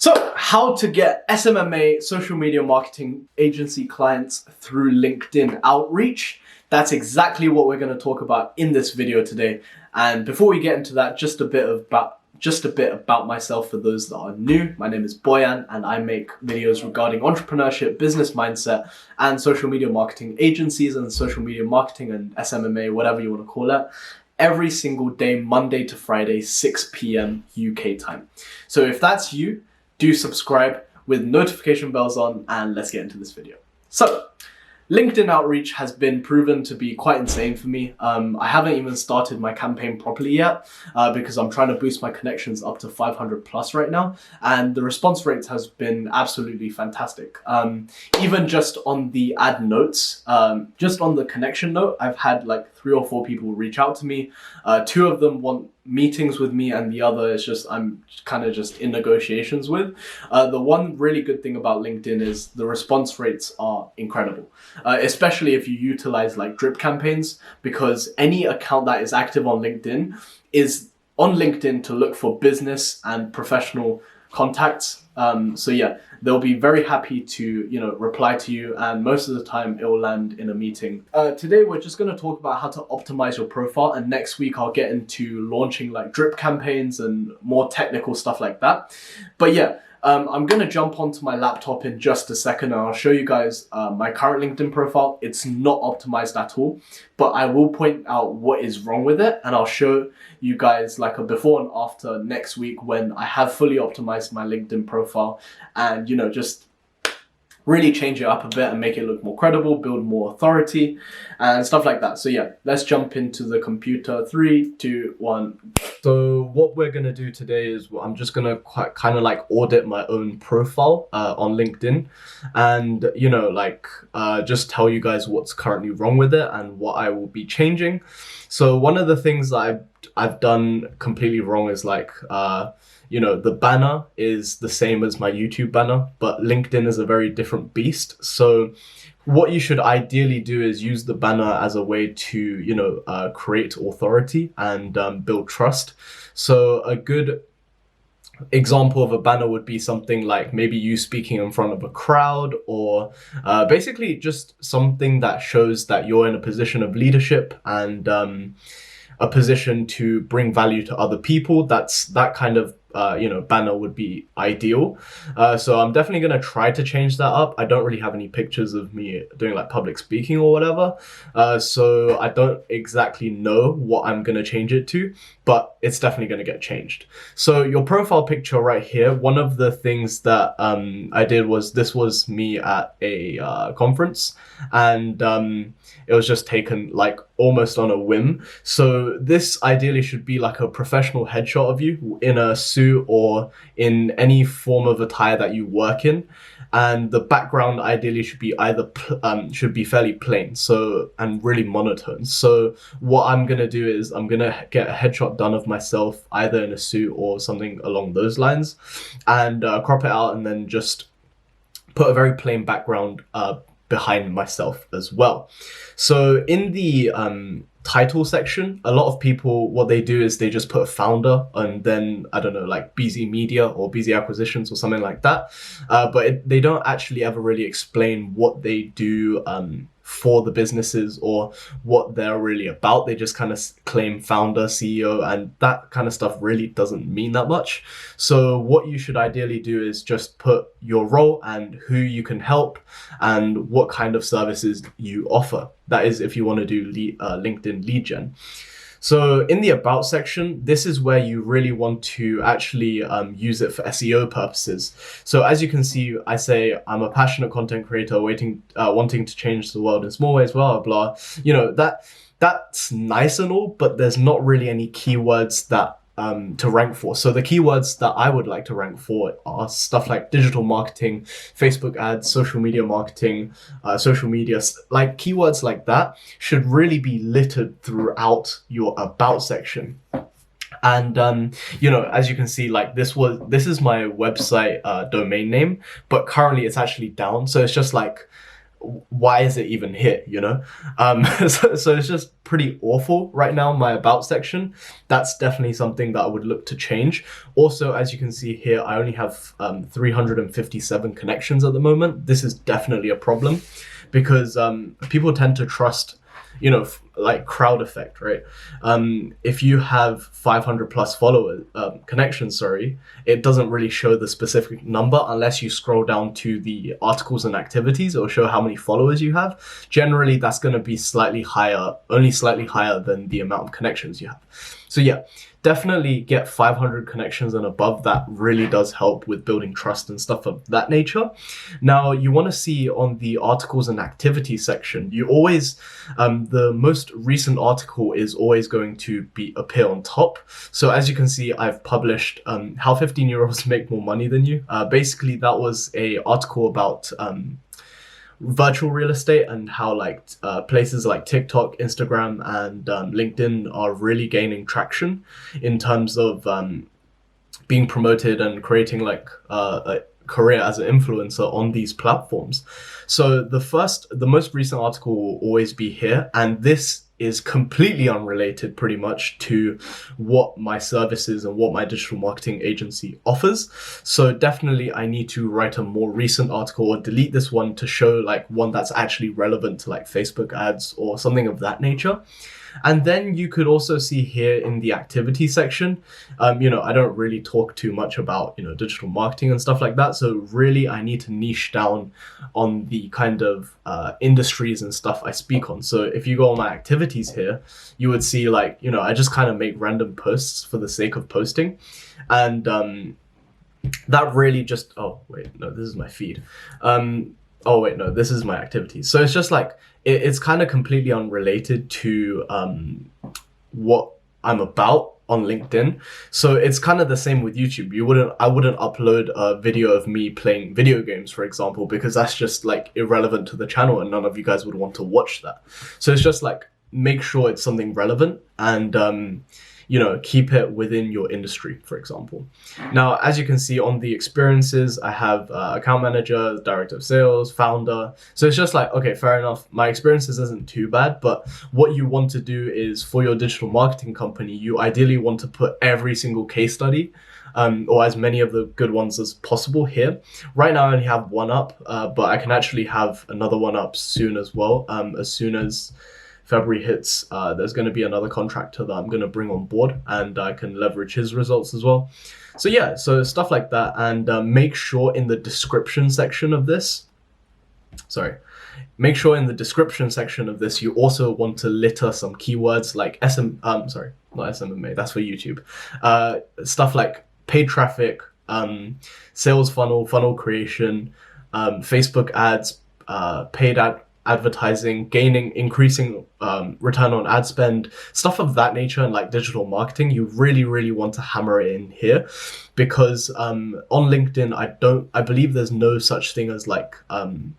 So, how to get SMMA social media marketing agency clients through LinkedIn outreach. That's exactly what we're going to talk about in this video today. And before we get into that, just a bit about myself for those that are new. My name is Boyan and I make videos regarding entrepreneurship, business mindset, and social media marketing agencies and social media marketing and SMMA, whatever you want to call it, every single day, Monday to Friday, 6 p.m. UK time. So if that's you, do subscribe with notification bells on, and let's get into this video. So, LinkedIn outreach has been proven to be quite insane for me. I haven't even started my campaign properly yet because I'm trying to boost my connections up to 500 plus right now. And the response rate has been absolutely fantastic. Even just on the ad notes, just on the connection note, I've had like 3 or 4 people reach out to me. 2 of them want meetings with me and the other is just I'm kind of just in negotiations with. The one really good thing about LinkedIn is the response rates are incredible, especially if you utilize like drip campaigns, because any account that is active on LinkedIn is on LinkedIn to look for business and professional contacts. So yeah, they'll be very happy to, reply to you, and most of the time it will land in a meeting. Today we're just going to talk about how to optimize your profile, and next week I'll get into launching like drip campaigns and more technical stuff like that. But yeah, I'm going to jump onto my laptop in just a second and I'll show you guys my current LinkedIn profile. It's not optimized at all, but I will point out what is wrong with it, and I'll show you guys like a before and after next week when I have fully optimized my LinkedIn profile and, just really change it up a bit and make it look more credible, build more authority and stuff like that. So yeah, let's jump into the computer. 3, 2, 1. So what we're going to do today is I'm just going to kind of like audit my own profile on LinkedIn and, just tell you guys what's currently wrong with it and what I will be changing. So one of the things that I've done completely wrong is like, the banner is the same as my YouTube banner, but LinkedIn is a very different beast. So what you should ideally do is use the banner as a way to, create authority and build trust. So a good example of a banner would be something like maybe you speaking in front of a crowd, or basically just something that shows that you're in a position of leadership and a position to bring value to other people. That kind of banner would be ideal. So I'm definitely going to try to change that up. I don't really have any pictures of me doing like public speaking or whatever. So I don't exactly know what I'm going to change it to, but it's definitely going to get changed. So your profile picture right here, one of the things that I did was, this was me at a conference, and it was just taken like almost on a whim. So this ideally should be like a professional headshot of you in a suit or in any form of attire that you work in, and the background ideally should be should be fairly plain, so, and really monotone. So what I'm gonna do is I'm gonna get a headshot done of myself either in a suit or something along those lines, and crop it out, and then just put a very plain background behind myself as well. So in the title section, a lot of people, what they do is they just put a founder and then, I don't know, like BZ Media or BZ Acquisitions or something like that. But they don't actually ever really explain what they do for the businesses or what they're really about. They just kind of claim founder, CEO, and that kind of stuff really doesn't mean that much. So what you should ideally do is just put your role and who you can help and what kind of services you offer. That is if you want to do LinkedIn lead gen. So in the about section, this is where you really want to actually use it for SEO purposes. So as you can see, I say I'm a passionate content creator wanting to change the world in small ways, blah, blah, blah. That's nice and all, but there's not really any keywords that to rank for. So the keywords that I would like to rank for are stuff like digital marketing, Facebook ads, social media marketing, social media, like keywords like that should really be littered throughout your about section. And as you can see, like this is my website domain name, but currently it's actually down. So it's just like why is it even here, you know? So it's just pretty awful right now, my about section. That's definitely something that I would look to change. Also, as you can see here, I only have 357 connections at the moment. This is definitely a problem because people tend to trust, you know, like crowd effect, right? If you have 500 plus followers, connections, sorry, it doesn't really show the specific number unless you scroll down to the articles and activities. It'll show how many followers you have. Generally, that's going to be slightly higher, only slightly higher than the amount of connections you have. So yeah, definitely get 500 connections and above. That really does help with building trust and stuff of that nature. Now, you want to see on the articles and activities section, you always, the most recent article is always going to appear on top. So as you can see, I've published how 15-year-olds make more money than you. Basically, that was a article about virtual real estate and how places like TikTok, Instagram, and LinkedIn are really gaining traction in terms of being promoted and creating a career as an influencer on these platforms. So the most recent article will always be here, and this is completely unrelated pretty much to what my services and what my digital marketing agency offers. So definitely I need to write a more recent article or delete this one to show one that's actually relevant to Facebook ads or something of that nature. And then you could also see here in the activity section, I don't really talk too much about, digital marketing and stuff like that. So really I need to niche down on the kind of industries and stuff I speak on. So if you go on my activities here, you would see I just kind of make random posts for the sake of posting. And that really just, oh wait, no, this is my feed. Oh wait, no, this is my activities. So it's just it's kind of completely unrelated to what I'm about on LinkedIn. So it's kind of the same with YouTube. I wouldn't upload a video of me playing video games, for example, because that's just irrelevant to the channel and none of you guys would want to watch that. So it's just make sure it's something relevant and keep it within your industry, for example. Now, as you can see on the experiences, I have account manager, director of sales, founder. So it's just okay, fair enough. My experiences isn't too bad, but what you want to do is for your digital marketing company, you ideally want to put every single case study or as many of the good ones as possible here. Right now I only have one up, but I can actually have another one up soon as well. As soon as February hits, there's going to be another contractor that I'm going to bring on board and I can leverage his results as well. So yeah, so stuff like that. And make sure in the description section of this, you also want to litter some keywords like not SMMA, that's for YouTube. Stuff like paid traffic, sales funnel creation, Facebook ads, paid advertising, increasing return on ad spend, stuff of that nature, and digital marketing. You really, really want to hammer it in here because on LinkedIn, I believe there's no such thing as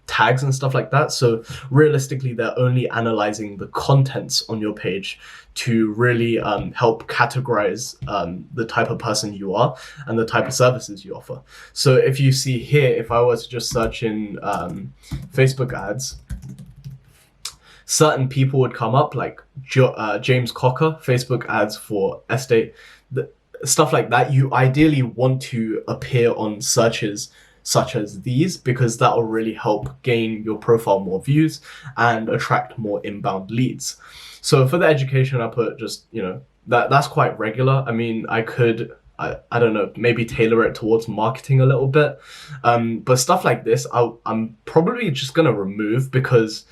tags and stuff like that. So realistically, they're only analyzing the contents on your page to really help categorize the type of person you are and the type of services you offer. So if you see here, if I was to just search in Facebook ads, certain people would come up James Cocker, Facebook ads for estate, stuff like that. You ideally want to appear on searches such as these because that will really help gain your profile more views and attract more inbound leads. So for the education, I put just, that's quite regular. I mean, I could, I don't know, maybe tailor it towards marketing a little bit. But stuff like this, I'm probably just going to remove because,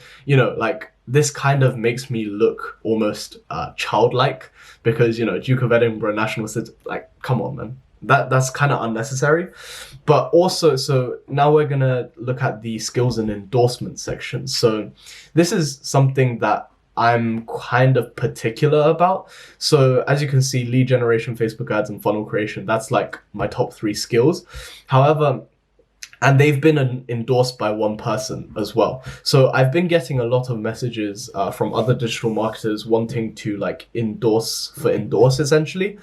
this kind of makes me look almost childlike because, Duke of Edinburgh National City, come on, man. That's kind of unnecessary. But also, so now we're going to look at the skills and endorsement section. So this is something that I'm kind of particular about. So as you can see, lead generation, Facebook ads, and funnel creation, that's my top 3 skills. However, and they've been endorsed by one person as well. So I've been getting a lot of messages from other digital marketers wanting to endorse essentially.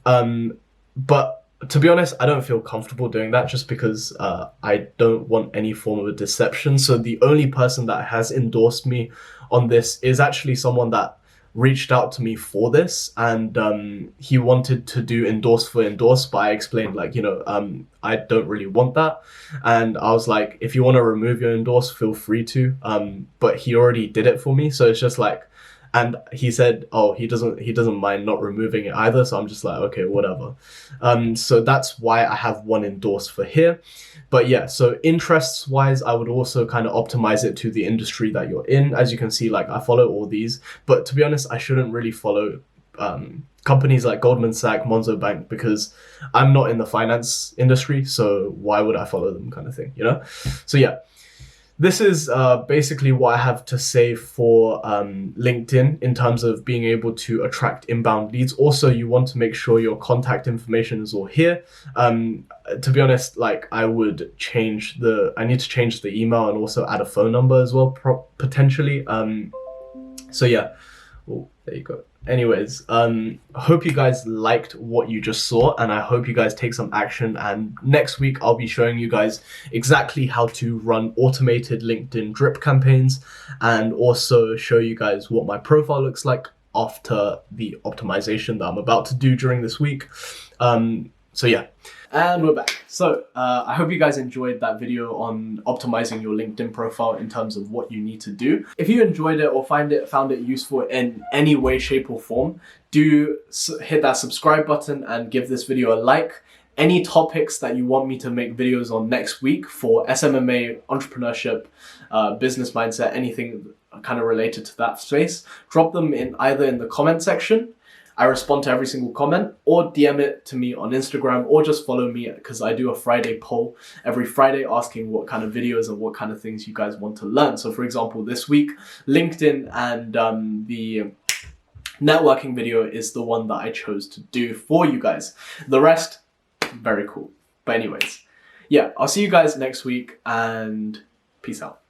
But to be honest, I don't feel comfortable doing that just because I don't want any form of a deception. So the only person that has endorsed me on this is actually someone that reached out to me for this, and he wanted to do endorse for endorse, but I explained like, I don't really want that. And I was like, if you want to remove your endorse, feel free to. But he already did it for me. So it's just like, and he said, oh, he doesn't mind not removing it either. So I'm just like, okay, whatever. So that's why I have one endorse for here. But yeah, so interests wise, I would also kind of optimize it to the industry that you're in. As you can see, like I follow all these, but to be honest, I shouldn't really follow companies like Goldman Sachs, Monzo Bank, because I'm not in the finance industry. So why would I follow them, kind of thing, So yeah. This is basically what I have to say for LinkedIn in terms of being able to attract inbound leads. Also, you want to make sure your contact information is all here. To be honest, like I need to change the email and also add a phone number as well, potentially. So yeah, oh, there you go. Anyways, hope you guys liked what you just saw, and I hope you guys take some action. And next week I'll be showing you guys exactly how to run automated LinkedIn drip campaigns, and also show you guys what my profile looks like after the optimization that I'm about to do during this week. So yeah. And we're back. So I hope you guys enjoyed that video on optimizing your LinkedIn profile in terms of what you need to do. If you enjoyed it or found it useful in any way, shape or form, do hit that subscribe button and give this video a like. Any topics that you want me to make videos on next week for SMMA, entrepreneurship, business mindset, anything kind of related to that space, drop them in either in the comment section. I respond to every single comment, or DM it to me on Instagram, or just follow me because I do a Friday poll every Friday asking what kind of videos and what kind of things you guys want to learn. So for example, this week, LinkedIn and the networking video is the one that I chose to do for you guys. The rest, very cool. But anyways, yeah, I'll see you guys next week and peace out.